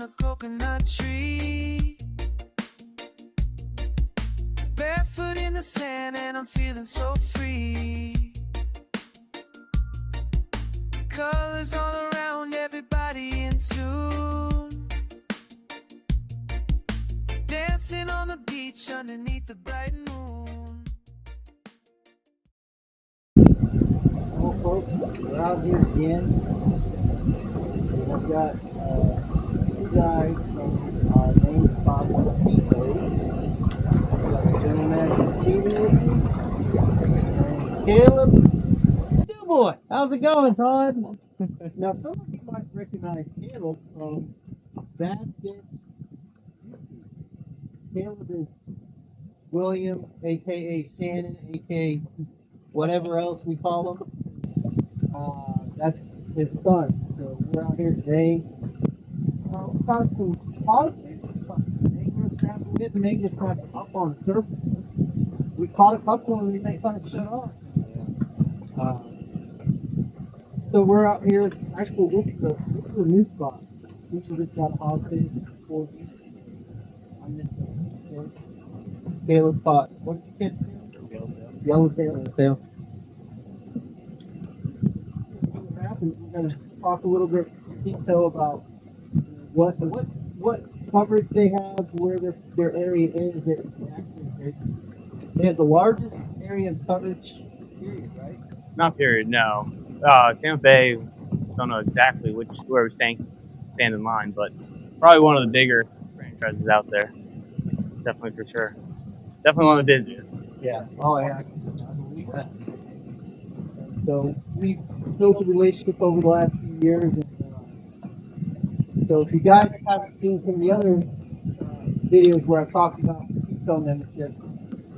on a coconut tree. Barefoot in the sand and I'm feeling so free. Colors all around, everybody in tune. Dancing on the beach underneath the bright moon. Well, folks, we're out here again. I've got two guys from our main spot on the seacoast. We've got a gentleman from Steven with me, and Caleb. Good boy. How's it going, Todd? Now, some of you might recognize Caleb from Bass Fish. Caleb is William, aka Shannon, aka whatever else we call him. That's his son. So we're out here today. Caught some hogfish, and they just kind of up on the surface. We caught a couple and they kind of shut off. So we're out here. Actually, this is a new spot. This is just got a hogfish for you. I missed it. Caleb spot. What did you catch? Yellowtail. Yellowtail. We're going to talk a little bit detail about what coverage they have, where their area is. They have the largest area of coverage, period, right? Not period, no. Tampa Bay, don't know exactly where we stand in line, but probably one of the bigger franchises out there. Definitely for sure. Definitely one of the busiest. Yeah. Oh yeah, I believe that. So we've built a relationship over the last few years. And, so if you guys haven't seen some of the other videos where I've talked about Seaco membership,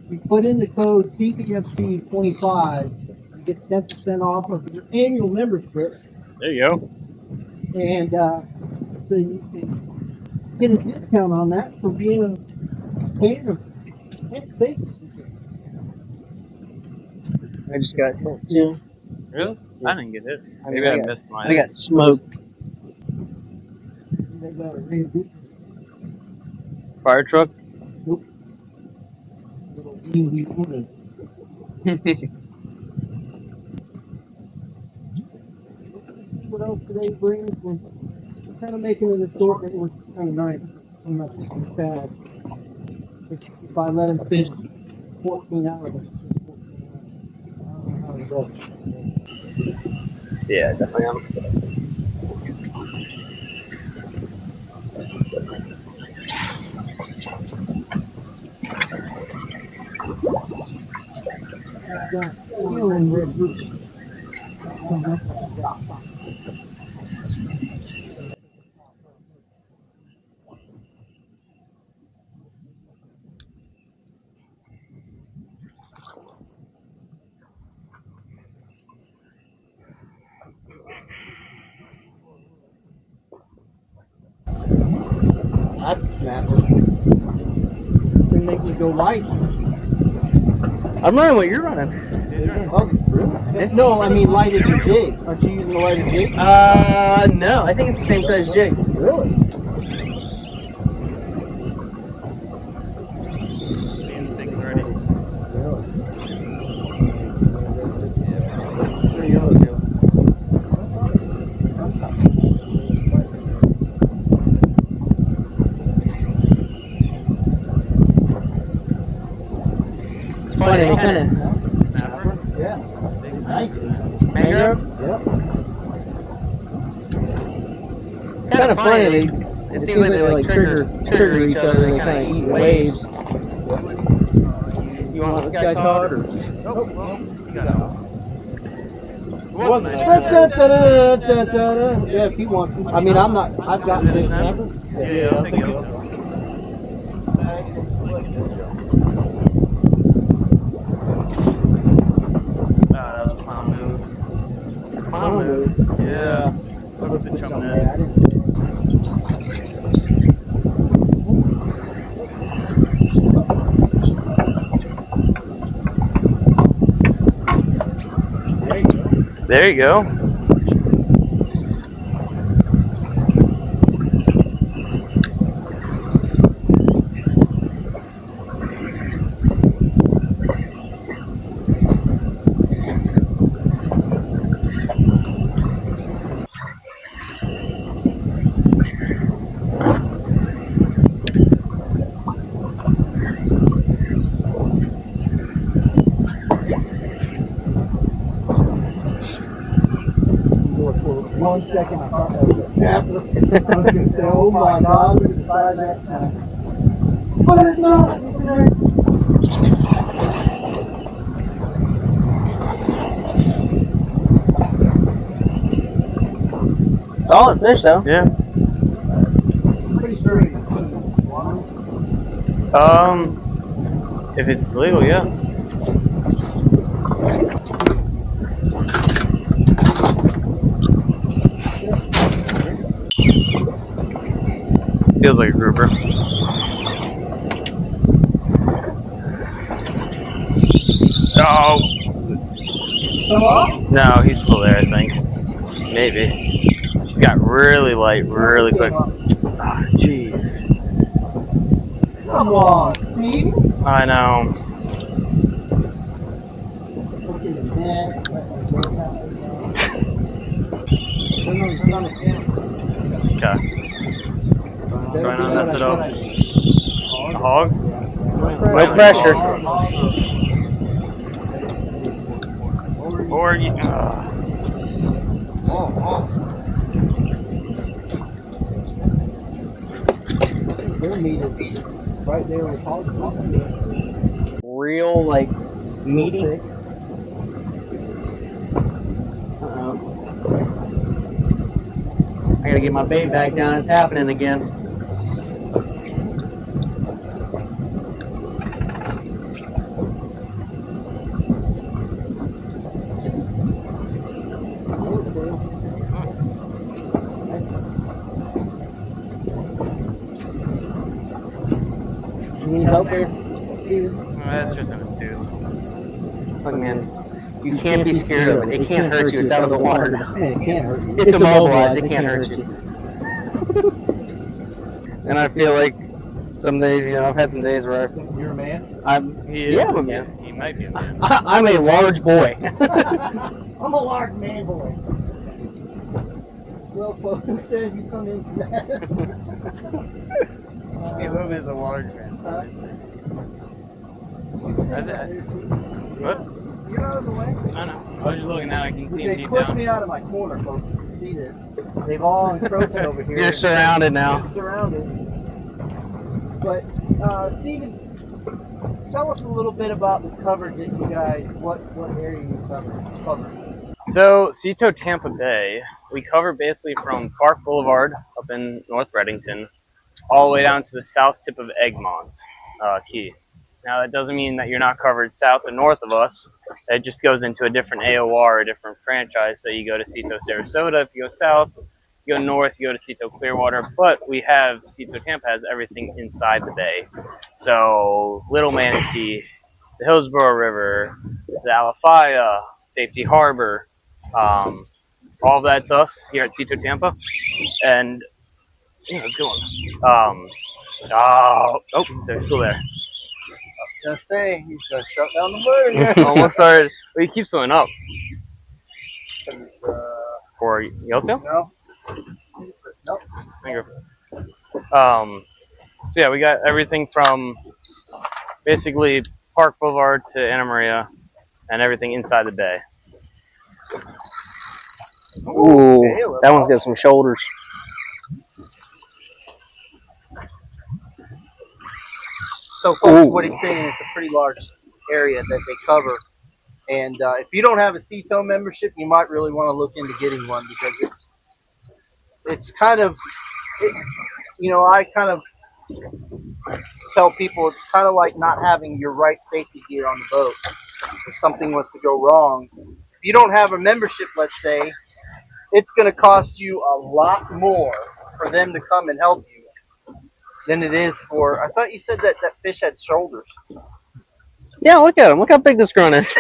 you put in the code TPFC25, you get 10% off of your annual membership. There you go. And so you can get a discount on that for being a fan of Tampa Bay. I just got hit too. Really? Yeah. I didn't get hit. Maybe I missed mine. I got smoked. Fire truck? Nope. Little wee woman. What else today brings? We're kind of making an assortment, which is kind of nice. I'm not too sad. If I let him fish 14 hours, I don't know how it goes. Yeah, definitely am. That's a snapper. Gonna make me go light. I'm running what you're running. Oh, really? No, I mean light as a jig. Aren't you using a light as jig? No, I think it's the same size jig. Really? Being thick already. Really? There you go, too. Funny, what kind of Snapper? Yeah. Nice. mangrove? Yep. It's kind of funny. It seems like they like trigger each other. They kind of eat waves. You want this guy caught or? Nope. You got it. Yeah, if he wants him. I mean, I'm not. I've gotten a big snapper. Yeah, I'll take it. That was a clown move. Clown move? Yeah. Look at the chum net. Yeah, I didn't see it. There you go. 1 second I thought that was a snapper. I was going to say, oh my God, look at the size of that snapper. But it's not. Solid fish though. Yeah. Pretty straight. If it's legal, yeah. Feels like a grouper. Oh. No, he's still there, I think. Maybe. She's got really light, really quick. Ah, jeez. Come on, Steve. I know. Look at his neck. Okay. Trying not to mess it up. A hog? No pressure. Or you. Their meat is right there with hog. Real like meaty. I gotta get my bait back down. It's happening again. You need help here? That's just in a tube. Look, man, you can't be scared of it. It can't hurt you. It's out of the water now. It can't hurt you. It's immobilized. It can't hurt you. And I feel like some days, you know, I've had some days where You're a man? I'm a man. He might be a man. I'm a large boy. I'm a large man boy. Well, folks, who says you come in for that? Caleb is a large man. What? Get out of the way. I know. I was just looking now. I can see him They deep pushed down. me out of my corner, folks. You see this? They've all encroached over here. You're surrounded now. You're surrounded. But, Stephen, tell us a little bit about the coverage that you guys, what area you cover. So, Cito Tampa Bay, we cover basically from Park Boulevard up in North Reddington all the way down to the south tip of Egmont Key. Now, that doesn't mean that you're not covered south and north of us. It just goes into a different AOR, a different franchise. So you go to Cito Sarasota if you go south, you go north, you go to Cito Clearwater. But we have, Cito Tampa has everything inside the bay. So Little Manatee, the Hillsborough River, the Alafaya, Safety Harbor, all of that's us here at Cito Tampa. And yeah, let's go on. They're still there. Gonna say he's gonna shut down the motor here. Almost started. But he keeps going up. It's, For Yellowtail? no. Nope. So yeah, we got everything from basically Park Boulevard to Anna Maria, and everything inside the bay. Ooh, that one's got some shoulders. So, folks, what he's saying is a pretty large area that they cover. And if you don't have a CTO membership, you might really want to look into getting one because it's kind of, I kind of tell people it's kind of like not having your right safety gear on the boat. If something was to go wrong, if you don't have a membership, let's say, it's going to cost you a lot more for them to come and help you than it is for. I thought you said that fish had shoulders. Yeah, look at him. Look how big this grunt is.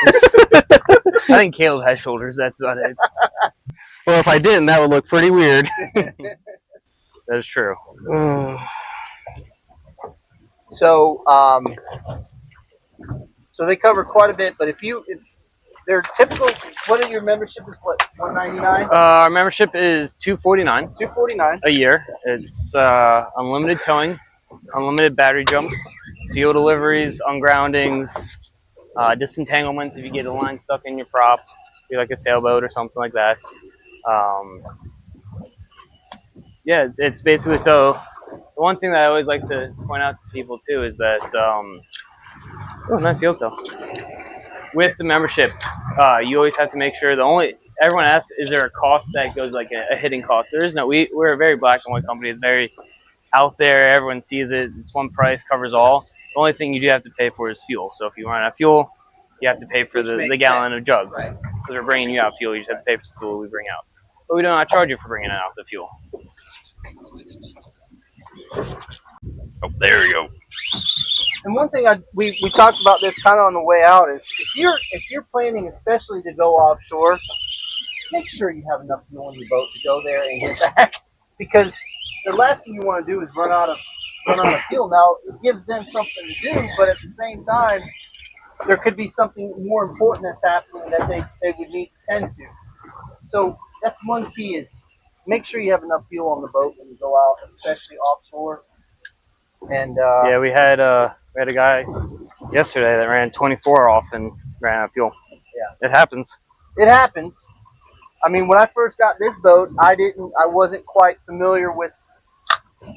I think Caleb has shoulders. That's about it. Well, if I didn't, that would look pretty weird. That is true. So they cover quite a bit. But if they're typical, what are your membership is? What, $199? Our membership is $249. $249 a year. It's unlimited towing, unlimited battery jumps, fuel deliveries, ungroundings, disentanglements if you get a line stuck in your prop, be like a sailboat or something like that. Yeah, it's basically, so the one thing that I always like to point out to people too is that oh, nice yoke though. With the membership, you always have to make sure everyone asks, is there a cost that goes like a hidden cost? There is no. We're a very black and white company. It's very out there. Everyone sees it. It's one price, covers all. The only thing you do have to pay for is fuel. So if you run out of fuel, you have to pay for the gallon of jugs. Because we're bringing you out fuel, you just have to pay for the fuel we bring out. But we do not charge you for bringing out the fuel. Oh, there you go. And one thing we talked about this kind of on the way out is if you're planning especially to go offshore, make sure you have enough fuel in your boat to go there and get back, because the last thing you want to do is run out of fuel. Now it gives them something to do, but at the same time, there could be something more important that's happening that they would need to tend to. So that's one key, is make sure you have enough fuel on the boat when you go out, especially offshore. And yeah, we had a guy yesterday that ran 24 off and ran out of fuel. Yeah, it happens. It happens. I mean, when I first got this boat, I wasn't quite familiar with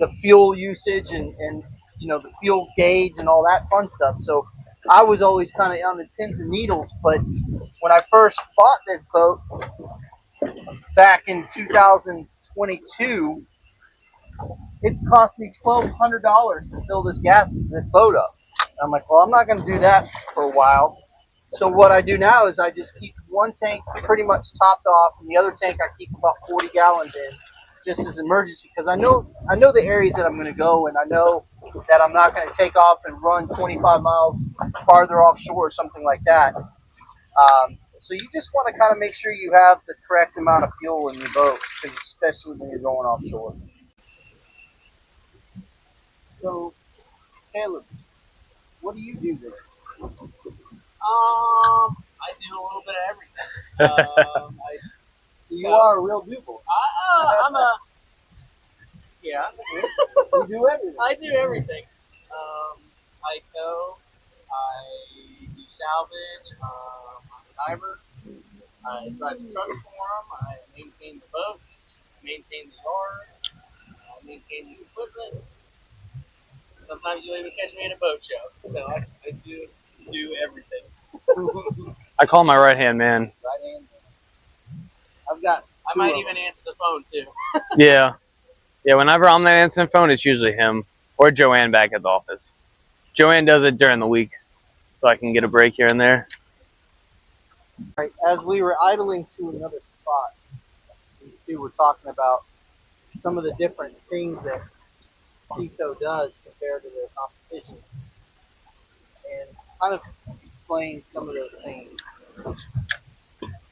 the fuel usage and the fuel gauge and all that fun stuff. So I was always kind of on the pins and needles. But when I first bought this boat back in 2022, it cost me $1,200 to fill this boat up. And I'm like, well, I'm not going to do that for a while. So what I do now is I just keep one tank pretty much topped off, and the other tank I keep about 40 gallons in, just as emergency, because I know the areas that I'm going to go, and I know that I'm not going to take off and run 25 miles farther offshore or something like that. So you just want to kind of make sure you have the correct amount of fuel in your boat, especially when you're going offshore. So, Caleb, what do you do there? I do a little bit of everything. So you are a real dude. Yeah. You do everything. I do everything. I tow, I do salvage, I'm a diver, I drive the trucks for them, I maintain the boats, I maintain the yard, I maintain the equipment. Sometimes you'll even catch me at a boat show, so I do everything. I call my right hand man. Right hand. I might even answer the phone too. Yeah. Yeah, whenever I'm not answering the phone, it's usually him or Joanne back at the office. Joanne does it during the week, so I can get a break here and there. Right, as we were idling to another spot, these two were talking about some of the different things that Cito does compared to their competition, and kind of explain some of those things.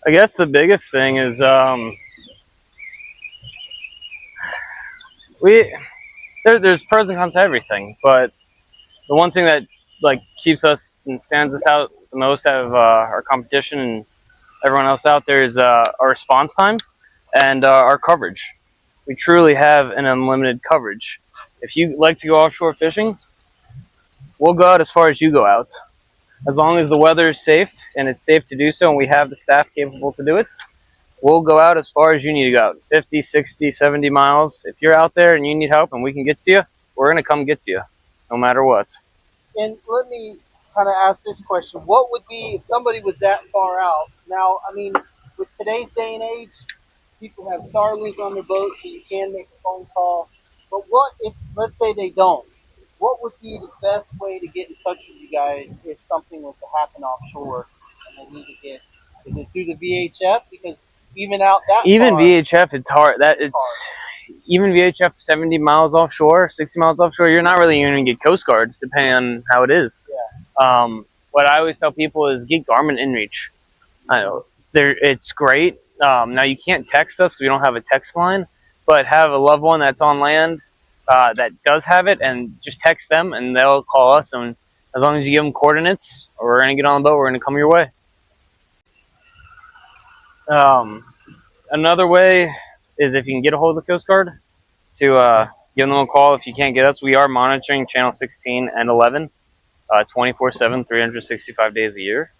I guess the biggest thing is there's pros and cons to everything, but the one thing that keeps us and stands us out the most out of our competition and everyone else out there is our response time and our coverage. We truly have an unlimited coverage. If you like to go offshore fishing, we'll go out as far as you go out. As long as the weather is safe and it's safe to do so and we have the staff capable to do it, we'll go out as far as you need to go out. 50, 60, 70 miles. If you're out there and you need help and we can get to you, we're going to come get to you, no matter what. And let me kind of ask this question. What would be if somebody was that far out? Now, I mean, with today's day and age, people have Starlink on their boat, so you can make a phone call. But what if, let's say they don't? What would be the best way to get in touch with you guys if something was to happen offshore and they need to get? Is it through the VHF? Because even out that even far, VHF, it's hard. Even VHF 70 miles offshore, 60 miles offshore, you're not really even going to get Coast Guard, depending on how it is. Yeah. What I always tell people is get Garmin InReach. I know it's great. Now you can't text us because we don't have a text line, but have a loved one that's on land that does have it, and just text them, and they'll call us. And as long as you give them coordinates, we're going to get on the boat. We're going to come your way. Another way is if you can get a hold of the Coast Guard to give them a call. If you can't get us, we are monitoring channel 16 and 11 24/7, 365 days a year.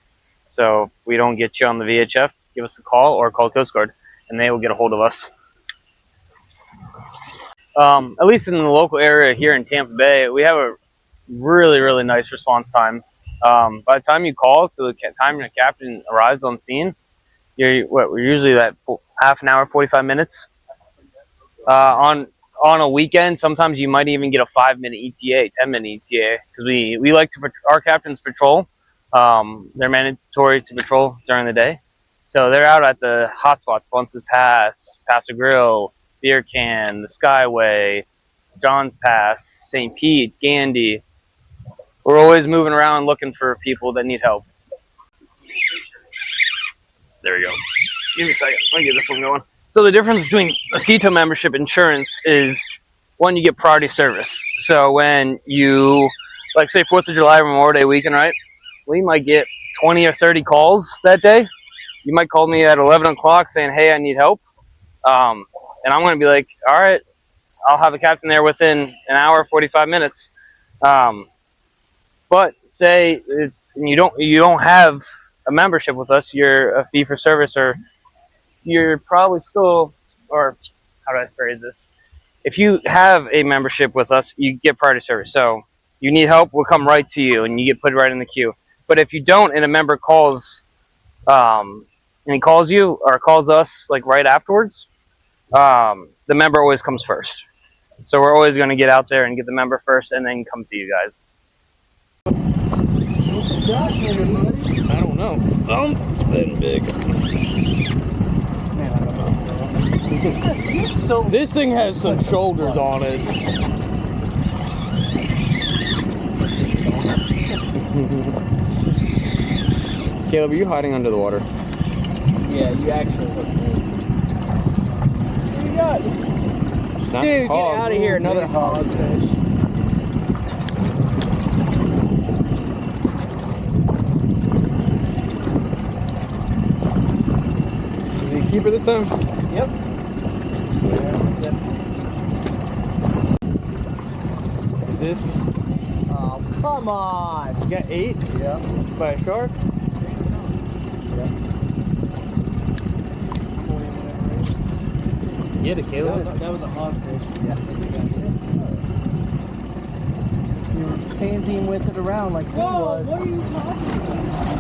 So if we don't get you on the VHF, give us a call or call Coast Guard, and they will get a hold of us. At least in the local area here in Tampa Bay, we have a really nice response time. By the time you call to the time the captain arrives on scene, we're usually at half an hour, 45 minutes. On a weekend, sometimes you might even get a 5-minute ETA, 10-minute ETA, because we like to our captains patrol. They're mandatory to patrol during the day, so they're out at the hotspots: Bunce's Pass, Paso Grill, Beer Can, the Skyway, John's Pass, St. Pete, Gandy. We're always moving around looking for people that need help. There we go. Give me a second. Let me get this one going. So the difference between a CETO membership insurance is, one, you get priority service. So when you, like say 4th of July, Memorial Day weekend, right? We might get 20 or 30 calls that day. You might call me at 11 o'clock saying, hey, I need help. And I'm going to be like, all right, I'll have a captain there within an hour, 45 minutes. But say you don't have a membership with us, you're a fee for service, or you're probably still, or how do I phrase this? If you have a membership with us, you get priority service. So you need help, we'll come right to you and you get put right in the queue. But if you don't and a member calls, and he calls you or calls us like right afterwards, the member always comes first. So we're always going to get out there and get the member first and then come to you guys. I don't know. Something big. Man, I don't know. This thing has some shoulders on it. Caleb, are you hiding under the water? Yeah, you actually look good. What do you got? Dude, get out of here. Another hogfish. Is he a keeper this time? Yep. Is this? Oh, come on. You got 8? Yeah. By a shark? Yeah. Get it, Caleb. That was a hogfish. Yeah, I think I did. You were pansying with it around like he was. What are you talking about?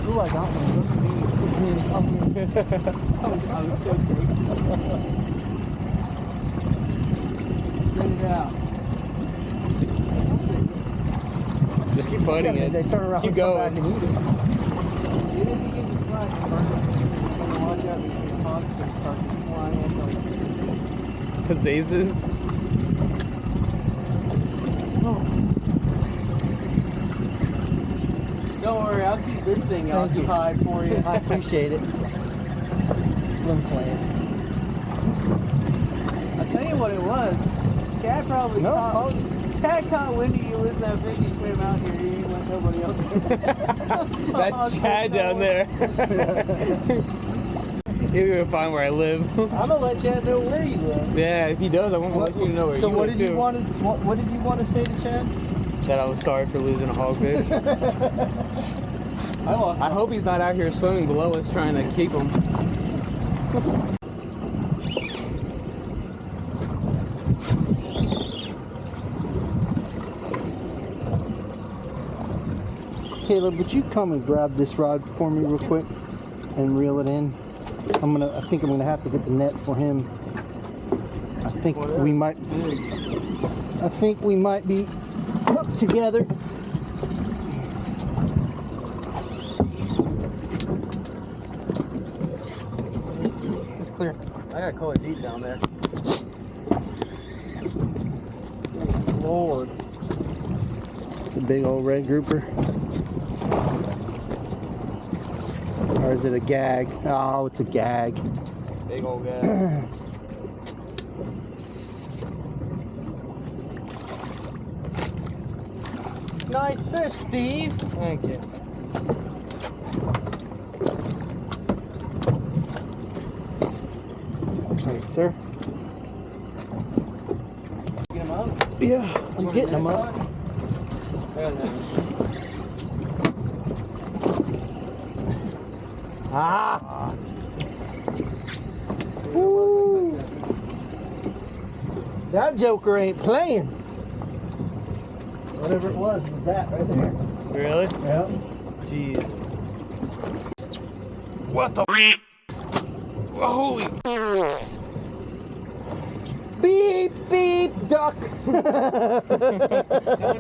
Ooh, I got one. Look at me. I was so crazy. Get it out. Just keep fighting it. They turn around Keep and going. come back and eat it. As soon as he gets it slack, he's gonna watch out because the hogfish start flying into like Pizzazes. Don't worry, I'll keep this thing occupied for you. I appreciate it. I'm playing. I'll tell you what it was. Chad probably caught. Chad caught wind of you losing that fish. He swam out here. He ain't let nobody else. That's Chad down there. He'll go find where I live. I'm gonna let Chad know where you live. Yeah, if he does, I want to let you know where So you what live did too. you want to? What did you want to say to Chad? That I was sorry for losing a hogfish. I hope he's not out here swimming below us trying to keep him. Caleb, would you come and grab this rod for me real quick and reel it in? I think I'm gonna have to get the net for him. I think we might be up together. It's clear. I got color deep down there. Lord. It's a big old red grouper. Or is it a gag? Oh, it's a gag. Big old guy. Nice fish, Steve. Thank you. Thanks, sir. Get him up? Yeah, I'm getting him up. Ah! Woo! That joker ain't playing. Whatever it was that right there. Really? Yep. Jesus. What the? Holy. Beep, beep, duck. Doing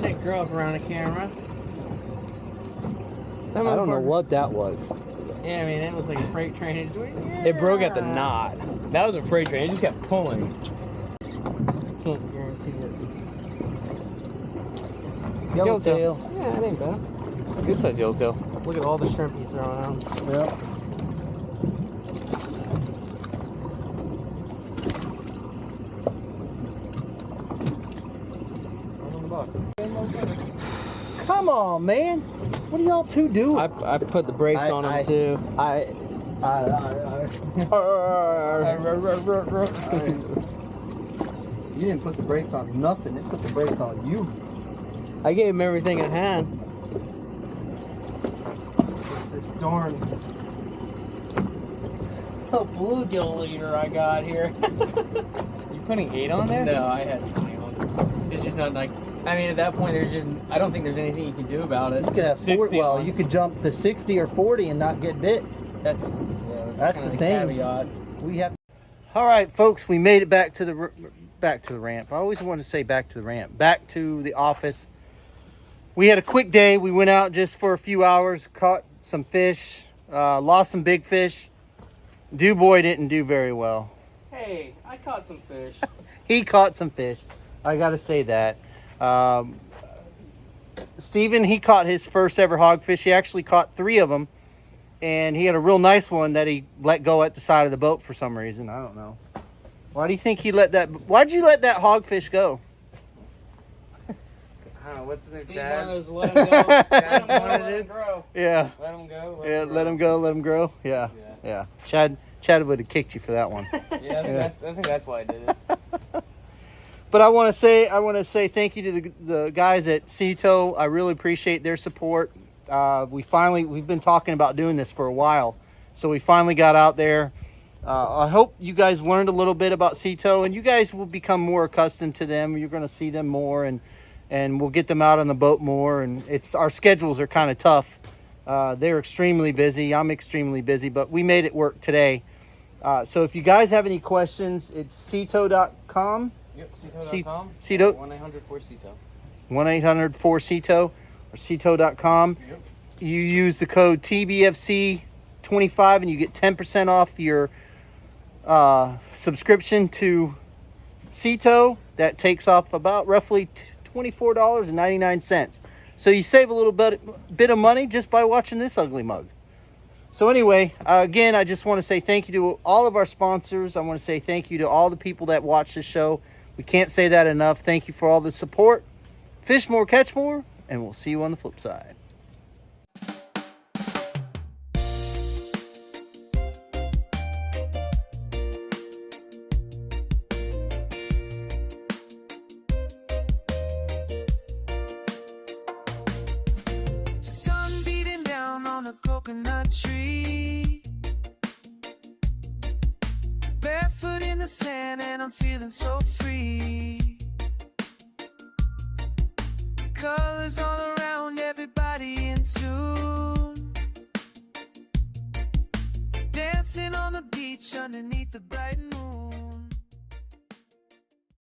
that grow up around the camera. I don't know what that was. Yeah, I mean, it was like a freight train. It broke at the knot. That was a freight train. It just kept pulling. Can't guarantee it. Yellowtail. Yeah, it ain't bad. Good size yellowtail. Look at all the shrimp he's throwing out. Yep. Come on, man. What are y'all two doing? I put the brakes on him too. You didn't put the brakes on nothing. They put the brakes on you. I gave him everything in hand. This darn bluegill leader I got here. You putting 8 on there? No, I had 20 on. It's just not like. I mean, at that point, I don't think there's anything you can do about it. You could have 40, well, you could jump to 60 or 40 and not get bit. That's the thing. Caveat. We have. All right, folks, we made it back to the ramp. I always want to say back to the ramp. Back to the office. We had a quick day. We went out just for a few hours, caught some fish, lost some big fish. Duboy didn't do very well. Hey, I caught some fish. He caught some fish. I got to say that. Steven, he caught his first ever hogfish. He actually caught 3 of them, and he had a real nice one that he let go at the side of the boat for some reason. I don't know. Why do you think he let that? Why'd you let that hogfish go? I don't know. What's the name? Steve's one of those let him go. Let him grow. Yeah. Let him go. Let him go. Let him grow. Yeah. Chad would have kicked you for that one. Yeah, I think that's why I did it. But I want to say thank you to the guys at Ceto. I really appreciate their support. We've been talking about doing this for a while, so we finally got out there. I hope you guys learned a little bit about Ceto, and you guys will become more accustomed to them. You're going to see them more, and we'll get them out on the boat more. And our schedules are kind of tough. They're extremely busy. I'm extremely busy, but we made it work today. So if you guys have any questions, it's ceto.com. Yep, Ceto.com. Ceto. 1-800-4-CETO. 1-800-4-CETO or ceto.com. Yep. You use the code TBFC25 and you get 10% off your subscription to Ceto. That takes off about roughly $24.99. So you save a little bit of money just by watching this ugly mug. So anyway, again, I just want to say thank you to all of our sponsors. I want to say thank you to all the people that watch this show. We can't say that enough. Thank you for all the support. Fish more, catch more, and we'll see you on the flip side. Sun beating down on a coconut tree. Barefoot in the sand and I'm feeling so free. Colors all around, everybody in tune. Dancing on the beach underneath the bright moon.